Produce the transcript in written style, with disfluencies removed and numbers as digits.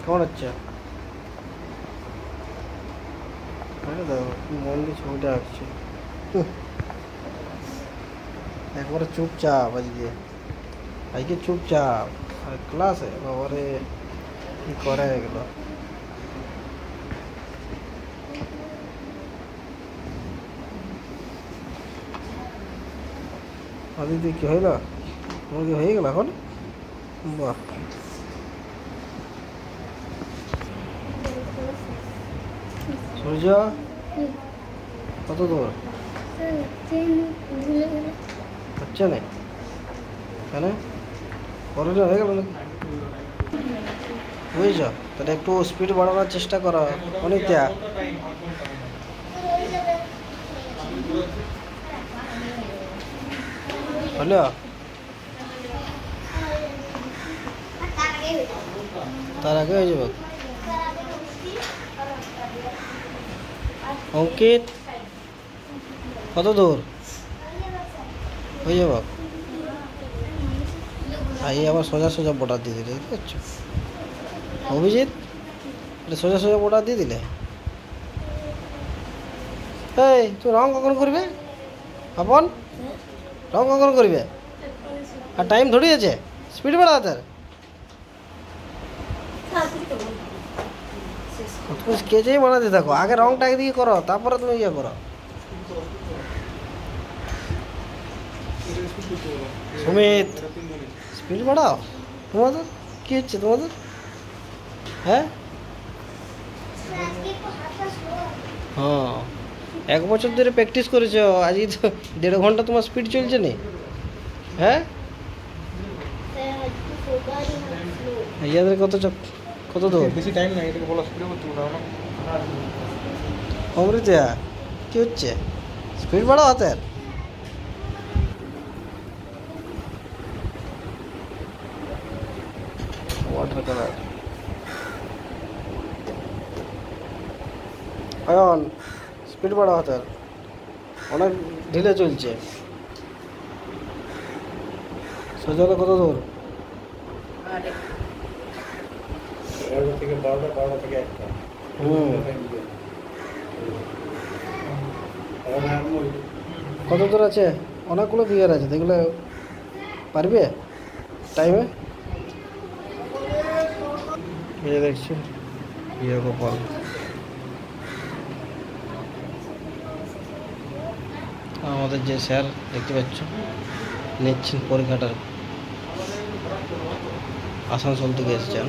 কেমন হচ্ছে? দেখো মন দিয়ে ছবিটা আঁকছে, একবারে চুপচাপ আজকে চুপচাপ। আর ক্লাসে বাবারে কি করে এগুলো। দিদি কি হইল? তোমার কি হয়ে গেল এখন? বাহ, সূর্য কত দূর হচ্ছে না কেন? পড়াটা হয়ে গেল নাকি? বুঝছ, তাহলে একটু স্পিড বাড়ানোর চেষ্টা করো অনিতা। হলো? তার আগে হয়ে যাব। অঙ্কিত কত দূর হয়ে যাব? এই আবার সোজা সোজা বর্ডার দিয়ে দিলে, দেখতে পাচ্ছ? অভিজিৎ, এটা সোজা সোজা বর্ডার দিয়ে দিলে। এই তুই রং কখন করবে আপন? রং কখন করবে? আর টাইম ধরিয়েছে, স্পিড বাড়া তার। তুমি স্কেচেই বানাতে থাকো, আগে রংটা একদিকে করো, তারপরে তুমি ইয়ে করো। সুমিত, স্পিড বাড়াও। তোমাদের কী হচ্ছে তোমাদের? হ্যাঁ হ্যাঁ, 1 বছর ধরে প্র্যাকটিস করেছো, আজকে তো 1.5 ঘন্টা তোমার স্পিড চলছে না। হ্যাঁ, ইয়াদের কত দূর? বেশি টাইম নাই, এটাকে বলা স্পিডে করতে বলো না। অমৃতা কি হচ্ছে? স্পিড বাড়াও হাতের। ওয়াটার কালার অয়ন, স্পিড বাড়াও হাতের, অনেক ঢিলে চলছে। সোজালে কত দূর? 11টা থেকে 12টা, 12টা থেকে 1টা। কত দূর আছে? অনেকগুলো বিয়ার আছে, দেখলে পারবে টাইমে? এই দেখছি বিয়ে গোপাল। আমাদের যে স্যার দেখতে পাচ্ছ নিচ্ছেন পরীক্ষাটার, আসানসোল থেকে এসেছেন।